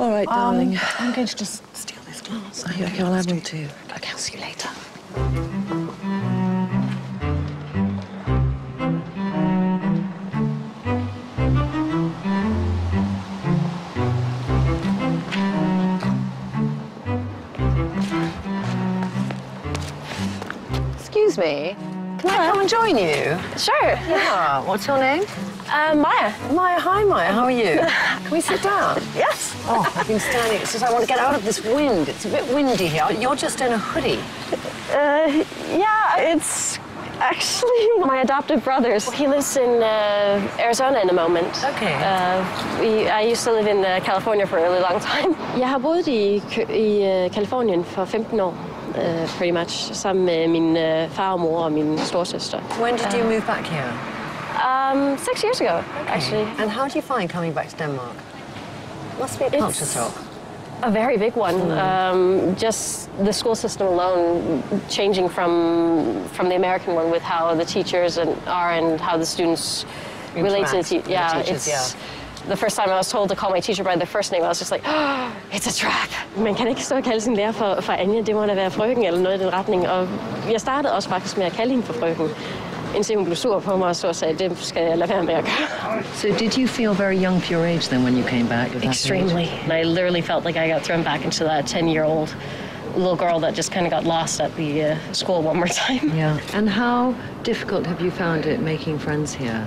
All right, darling. I'm going to just steal this glass. Oh, okay, well, I will too. Okay, I'll see you later. Excuse me. Can I come and join you? Sure. Yeah. What's your name? Maya. Maya. Hi, Maya. How are you? Can we sit down? Yes. Oh, I've been standing. It's just I want to get out of this wind. It's a bit windy here. You're just in a hoodie. Yeah, it's actually my adopted brother's. He lives in Arizona in the moment. Okay. I used to live in California for a really long time. Jeg har boet i Californien for 15 år. Pretty much, sammen med min far og mor og min storesøster. When did you move back here? 6 years ago, actually. And how do you find coming back to Denmark? Must be a culture shock. A very big one. Just the school system alone, changing from the American one with how the teachers are and how the students relate to the teachers. Yeah. The first time I was told to call my teacher by their first name, I was just like, oh, it's a trap. Man kan ikke stå og kalde sin lærer for Anja. Det må da være frøken eller noget i den retning. Og jeg startede også faktisk med at kalde hende for frøken. Indtil hun blev sur på mig og så sagde, det skal jeg lade være med at gøre. So did you feel very young for your age then when you came back? Extremely. I literally felt like I got thrown back into that 10-year-old little girl that just kind of got lost at the school one more time. Yeah. And how difficult have you found it making friends here?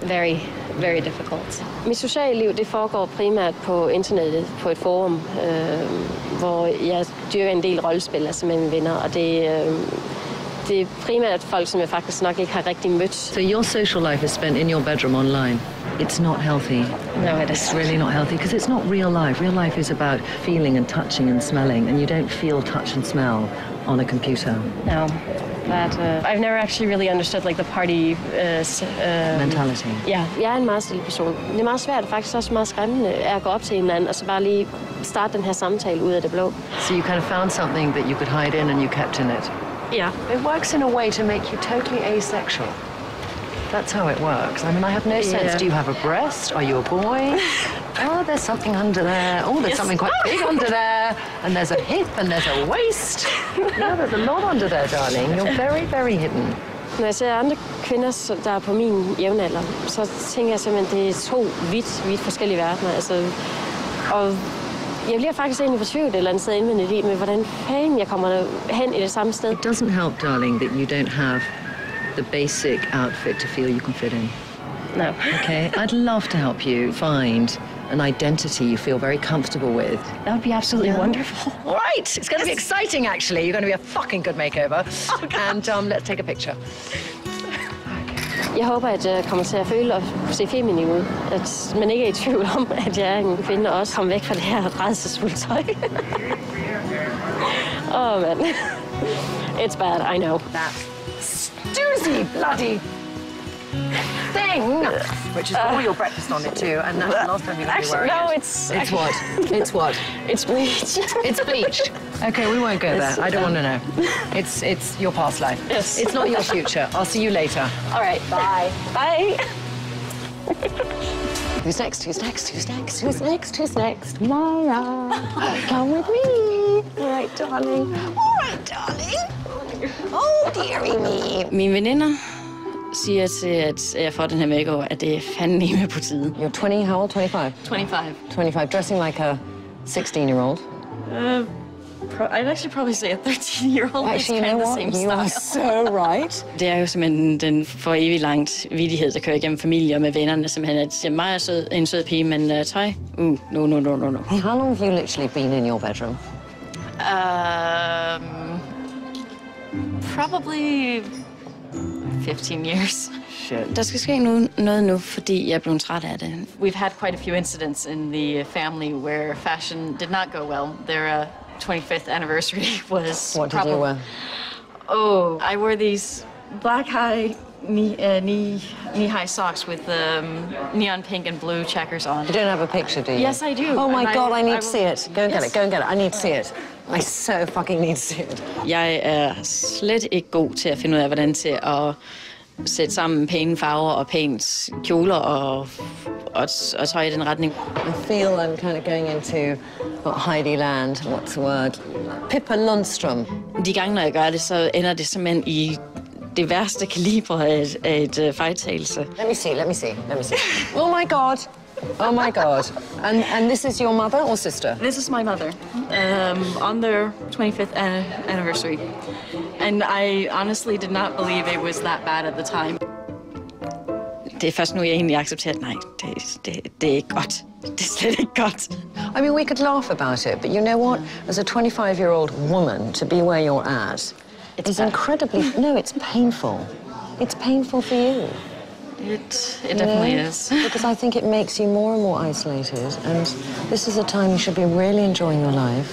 Very, very difficult. Mit sociale liv, det foregår primært på internettet, på et forum, hvor jeg dyrker en del rollespil, altså med mine venner, og det er primært folk, som jeg faktisk nok ikke har rigtig mødt. So your social life is spent in your bedroom online. It's not healthy. No, it is. It's really not healthy because it's not real life. Real life is about feeling and touching and smelling, and you don't feel, touch and smell on a computer. No. I've never actually really understood like the party mentality. Ja, jeg er en meget stille person. Det er meget svært, faktisk også meget skræmmende, at gå op til hinanden og så bare lige starte den her samtale ud af det blå. So you kind of found something that you could hide in and you kept in it. Yeah. It works in a way to make you totally asexual. That's how it works. I mean, I have no sense. Do you have a breast? Are you a boy? Oh, there's something under there. Oh, there's something quite big under there. And there's a hip and there's a waist. Yeah, there's a lot under there, darling. You're very, very hidden. Når jeg ser andre kvinder, der er på min jævnalder, så tænker jeg simpelthen, det er to vidt forskellige verdener. Altså, og jeg bliver faktisk egentlig fortvivlet et eller andet sted indvendigt i, med hvordan fanden jeg kommer hen i det samme sted. It doesn't help, darling, that you don't have the basic outfit to feel you can fit in. No. Okay, I'd love to help you find an identity you feel very comfortable with. That would be absolutely wonderful. All right, it's going to be exciting, actually. You're going to be a fucking good makeover. Okay. And let's take a picture. Jeg håber, at jeg kommer til at føle og se feminin ud. At man ikke er i tvivl om, at jeg er en kvinde og også kommer væk fra det her rædselsfulde tøj. Man. It's bad, I know. That stoozy bloody thing, which has got all your breakfast on it too, and that's the last time you're going to be wearing no, it. it's what? It's what? It's bleached. It's bleached. Okay, we won't go there. I don't want to know. It's your past life. Yes. It's not your future. I'll see you later. All right, bye. Bye. Who's next? Who's next? Who's next? Who's next? Who's next? Maya, come with me. All right, darling. All right, darling. Oh, dearie me. Mine veninder siger til, at jeg får den her makeover, at det er fandme med på tide. You're 20, how old? 25? 25. 25, dressing like a 16-year-old. I'd actually probably say a 13-year-old. Actually, you know what? You are so right. Det er jo simpelthen den for evig langt vidighed, der kører igennem familier med vennerne, simpelthen, at mig er en sød pige, men tøj? No. How long have you literally been in your bedroom? Probably 15 years. Shit. Der skal ske noget nu, fordi jeg er blevet træt af det. We've had quite a few incidents in the family where fashion did not go well. Their 25th anniversary was What did you wear? Oh, I wore these black knee-high socks with neon pink and blue checkers on. You don't have a picture, do you? Yes, I do. Oh my And God, I need to see it. Go and get Yes. it, go and get it. I need to see it. I so fucking need to see it. Jeg er slet ikke god til at finde ud af, hvordan til at sætte sammen pæne farver og pænt kjoler og tøj i den retning. I feel I'm kind of going into Heidi Land. What's the word? Pippa Lundstrøm. De gange, når jeg gør det, så ender det simpelthen i det værste kaliber af et fejltagelse. Let me see. Oh my God. Oh my God. And this is your mother or sister? This is my mother, on their 25th anniversary. And I honestly did not believe it was that bad at the time. Det er først nu, jeg egentlig accepterer, at nej, det er ikke godt. Det er slet ikke godt. I mean, we could laugh about it, but you know what? As a 25-year-old woman, to be where you're at, it's incredibly... No, it's painful. It's painful for you. It definitely is. Because I think it makes you more and more isolated, and this is a time you should be really enjoying your life.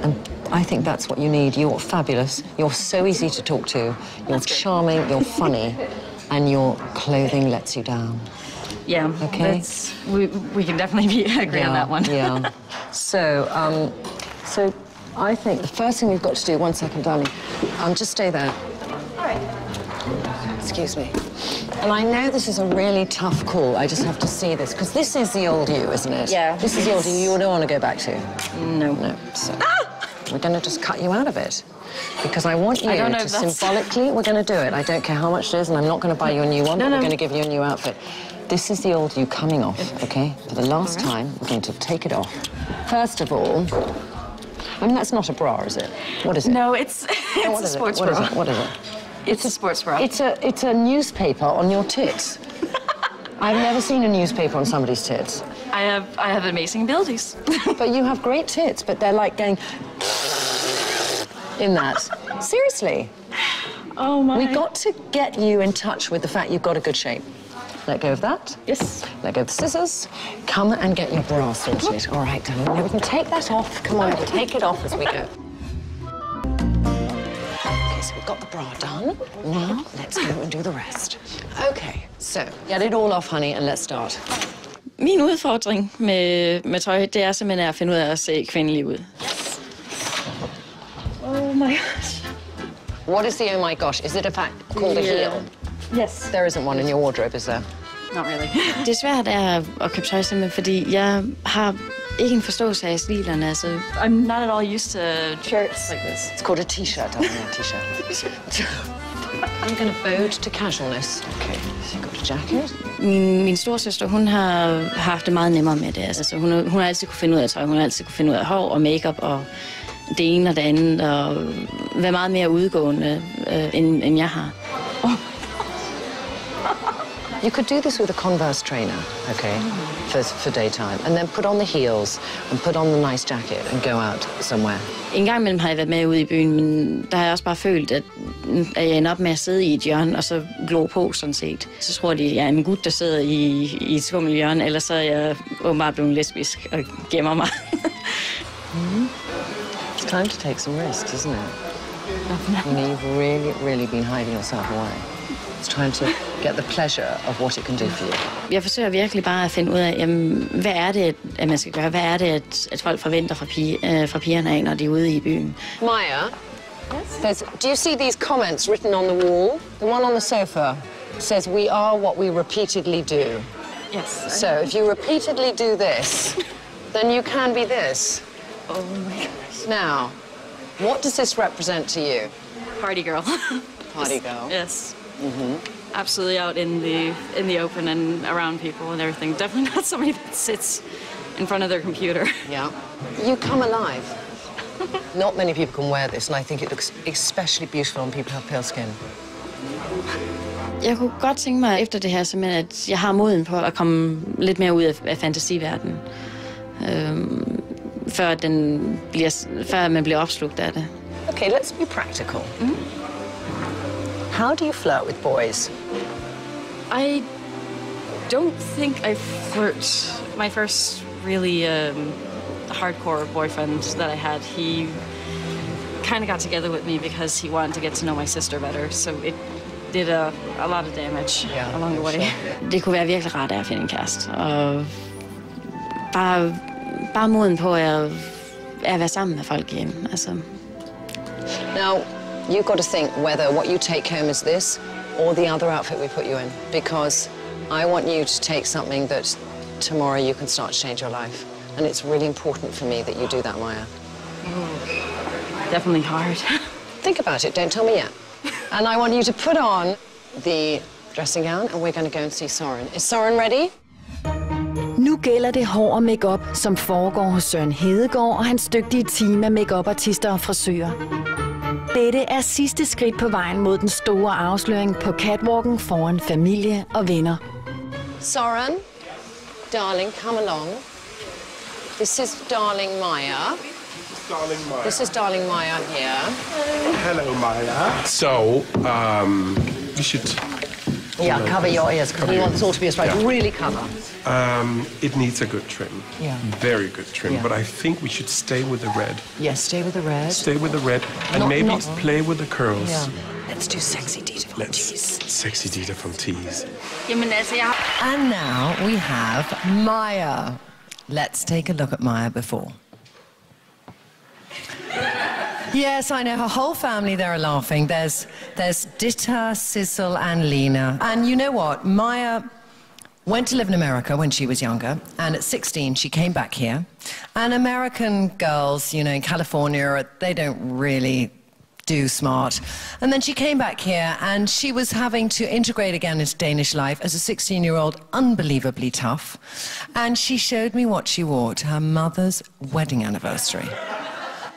And I think that's what you need. You're fabulous. You're so easy to talk to. You're charming. You're funny. And your clothing lets you down. Yeah, okay. We can definitely agree on that one. Yeah. So I think the first thing we've got to do. 1 second, darling. Just stay there. All right. Excuse me. And I know this is a really tough call. I just have to see this because this is the old you, isn't it? Yeah. This is the old you don't want to go back to. No. So we're going to just cut you out of it. Because I want you to symbolically, we're going to do it. I don't care how much it is, and I'm not going to buy you a new one, but we're going to give you a new outfit. This is the old you coming off, okay? For the last time, we're going to take it off. First of all, I mean, that's not a bra, is it? What is it? No, it's a sports bra. What is it? It's a sports bra. It's a newspaper on your tits. I've never seen a newspaper on somebody's tits. I have amazing abilities. But you have great tits, but they're like going... in that. Seriously. Oh my. We got to get you in touch with the fact you've got a good shape. Let go of that. Yes. Let go of the scissors. Come and get your bra sorted. All right, darling. Now we can take that off. Come on, we'll take it off as we go. Okay, so we've got the bra done. Now, let's go and do the rest. Okay, so get it all off, honey, and let's start. Min udfordring med tøj, det er simpelthen at finde ud af at se kvindelig ud. Oh my gosh. What is the oh my gosh? Is it a fact called a heel? Yes. There isn't one in your wardrobe, is there? Not really. Det er svært at købe tøj simpelthen, fordi jeg har ikke en forståelse af stilerne. Altså, I'm not at all used to shirts like this. It's called a t-shirt, darling, a t-shirt. I'm going to bode to casualness. Okay, so you've got a jacket. Min storesøster, hun har haft det meget nemmere med det. Altså, hun har altid kunne finde ud af tøj, hun har altid kunne finde ud af hår og makeup og det ene og det andet, og være meget mere udgående, end jeg har. You could do this with a Converse trainer, okay, for daytime, and then put on the heels and put on the nice jacket and go out somewhere. En gang imellem har jeg været med ude i byen, men der har jeg også bare følt, at jeg ender op med at sidde i et hjørne og så glo på, sådan set. Så tror de, at jeg er en gut, der sidder i et skummelt hjørne, eller så er jeg åbenbart blevet lesbisk og gemmer mig. It's time to take some risks, isn't it? You know, you've really, really been hiding yourself away. It's time to get the pleasure of what it can do for you. Jeg forsøger virkelig bare at finde ud af, jamen, hvad er det, at man skal gøre? Hvad er det, at folk forventer fra pigerne af, når de er ude i byen? Maya, do you see these comments written on the wall? The one on the sofa says, "We are what we repeatedly do." Yes. So if you repeatedly do this, then you can be this. Oh my gosh. Now, what does this represent to you? Party girl. Party girl. Yes. Mm-hmm. Absolutely out in the open and around people and everything. Definitely not somebody that sits in front of their computer. Yeah. You come alive. Not many people can wear this, and I think it looks especially beautiful on people who have pale skin. Jeg kunne godt tænke mig efter det her, simpelthen, at jeg har moden på at komme lidt mere ud af fantasiverdenen. Før man bliver opslugt af det. Okay, let's be practical. Mm-hmm. How do you flirt with boys? I don't think I flirt. My first really hardcore boyfriend that I had, he kind of got together with me because he wanted to get to know my sister better. So it did a lot of damage along the way. Sure. Det kunne være virkelig rart at finde en kæreste. Og bare moden på at være sammen med folk igen. Altså. Now, you've got to think whether what you take home is this or the other outfit we put you in, because I want you to take something that tomorrow you can start to change your life. And it's really important for me that you do that, Maya. Definitely hard. Think about it, don't tell me yet. And I want you to put on the dressing gown, and we're going to go and see Soren. Is Soren ready? Nu gælder det hår og makeup, som foregår hos Søren Hedegaard og hans dygtige team af makeup-artister og frisører. Dette er sidste skridt på vejen mod den store afsløring på catwalken foran familie og venner. Soren, darling, come along. This is darling Maya. Darling Maya. This is darling Maya here. Hello, Maya. So, you should... Yeah, cover your ears, because we want it all to be as straight. Yeah. Really cover. It needs a good trim. Yeah. Very good trim. Yeah. But I think we should stay with the red. Yes, stay with the red. Stay with the red and maybe play with the curls. Yeah. Let's do sexy Dita Von Teese. Sexy Dita Von Teese. And now we have Maya. Let's take a look at Maya before. Yes, I know. Her whole family there are laughing. There's Dita, Sissel, and Lena. And you know what? Maya went to live in America when she was younger, and at 16 she came back here. And American girls, you know, in California, they don't really do smart. And then she came back here, and she was having to integrate again into Danish life as a 16-year-old, unbelievably tough. And she showed me what she wore to her mother's wedding anniversary.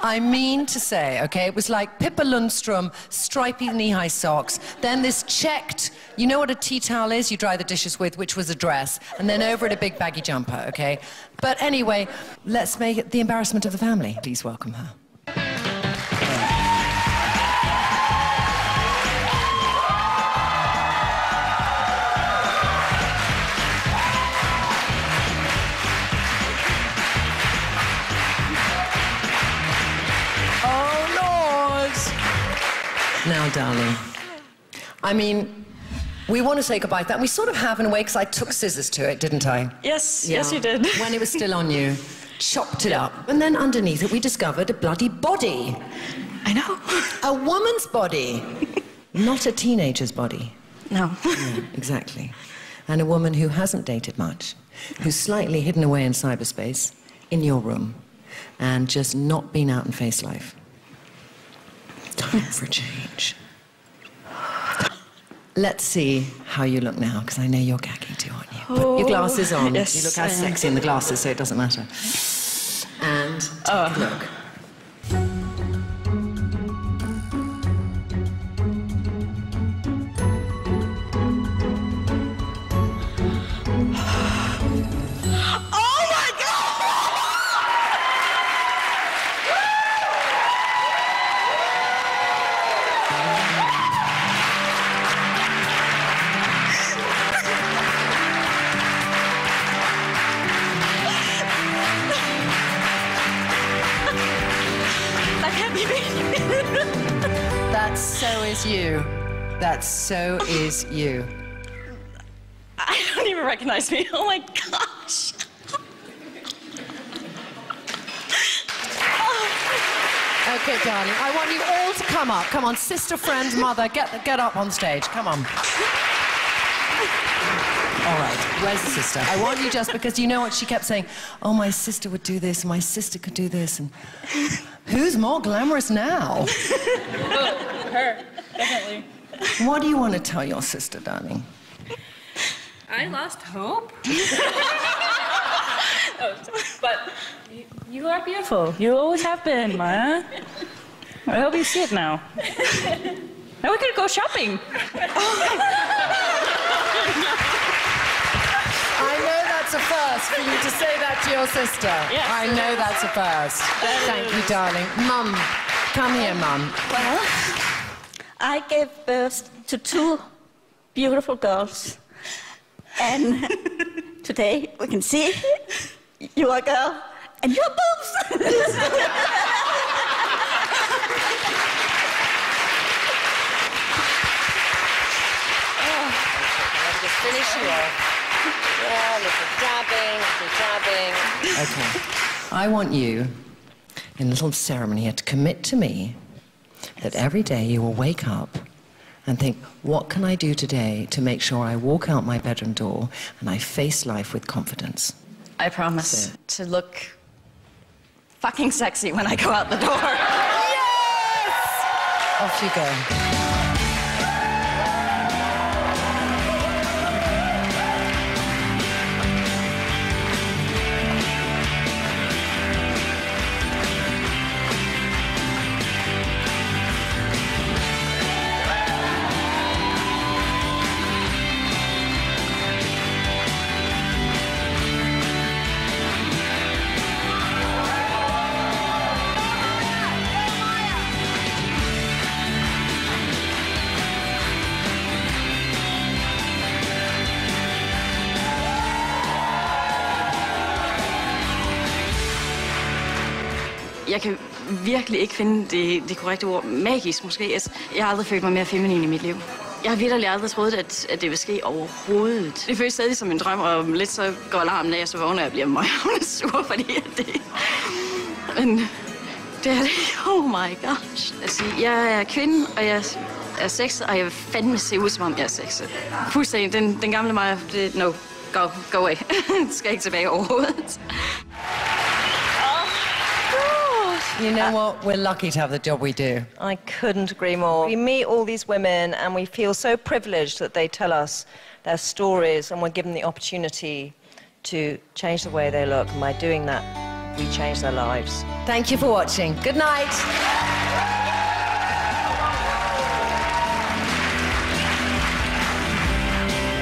I mean to say, okay, it was like Pippa Lundstrom, stripy knee-high socks, then this checked, you know what a tea towel is you dry the dishes with, which was a dress, and then over it a big baggy jumper, okay? But anyway, let's make it the embarrassment of the family. Please welcome her. Now, darling, I mean, we want to say goodbye to that. We sort of have in a way, because I took scissors to it, didn't I? Yes, yes you did. When it was still on you, chopped it up. And then underneath it, we discovered a bloody body. I know. A woman's body, not a teenager's body. No. Yeah, exactly. And a woman who hasn't dated much, who's slightly hidden away in cyberspace, in your room, and just not been out and faced life. Time for a change. Let's see how you look now, because I know you're gagging too, aren't you? Put your glasses on. Yes, you look as sexy in the glasses, so it doesn't matter. And take a look. That so is you. That so is you. I don't even recognize me. Oh my gosh. Okay, darling, I want you all to come up. Come on, sister, friend, mother, get up on stage. Come on. All right, where's the sister? I want you just because you know what she kept saying? Oh, my sister would do this, my sister could do this, and who's more glamorous now? Her, definitely. What do you want to tell your sister, darling? I lost hope. But you are beautiful. You always have been, Maya. I hope you see it now. Now we could go shopping. I know that's a first for you to say that to your sister. Yes. I know that's a first. Thank you, darling. Mum, come here, Mum. Well, I gave birth to 2 beautiful girls. And today we can see you're a girl and you're boobs. Just finish you off. Yeah, little dabbing. Okay. I want you, in a little ceremony here, to commit to me that every day you will wake up and think, what can I do today to make sure I walk out my bedroom door and I face life with confidence? I promise to look fucking sexy when I go out the door. Off you go. Jeg kan virkelig ikke finde det korrekte ord. Magisk måske. Jeg har aldrig følt mig mere feminin i mit liv. Jeg har vitterlig aldrig troet, at det vil ske overhovedet. Det føles stadig som en drøm, og lidt så går alarmen af, og så vågner jeg og bliver møghavne sur, fordi det... Men det er det. Oh my gosh. Altså, jeg er kvinde, og jeg er sexet, og jeg vil fandme se ud, som om jeg er sexet. Fuldstændig. Den gamle mig, no, go away. Skal ikke tilbage overhovedet. You know what? We're lucky to have the job we do. I couldn't agree more. We meet all these women and we feel so privileged that they tell us their stories and we're given the opportunity to change the way they look. And by doing that, we change their lives. Thank you for watching. Good night.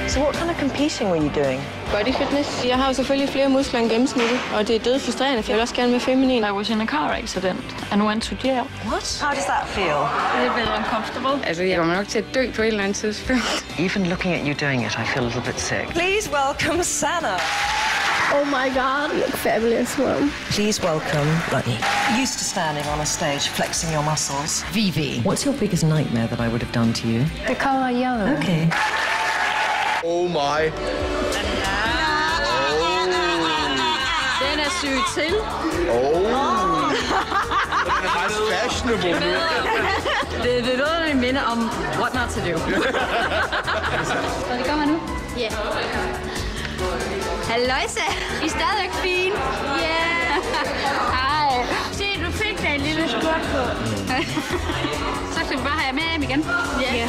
So what kind of competing were you doing? Body fitness. Jeg har jo selvfølgelig flere muskler end gennemsnittet, og det er død frustrerende, for jeg vil også gerne være feminin. I was in a car accident and went to jail. What? How does that feel? A little bit uncomfortable. Altså, jeg kommer nok til at dø på et eller andet tidspunkt. Even looking at you doing it, I feel a little bit sick. Please welcome Sanna. Oh my God, you look fabulous, Mom. Please welcome Rodney. Used to standing on a stage, flexing your muscles. Vivi, what's your biggest nightmare that I would have done to you? The color yellow. Okay. Oh my. Den er syg til. Den er faktisk fashionable. Det er noget, der minder om what not to do. Så det kommer nu? Ja. Yeah. Halløjsa! I er stadigvæk fine. Ja. Hej. Se, du fik da en lille skjort på. Så skal vi bare have med hjem igen. Ja.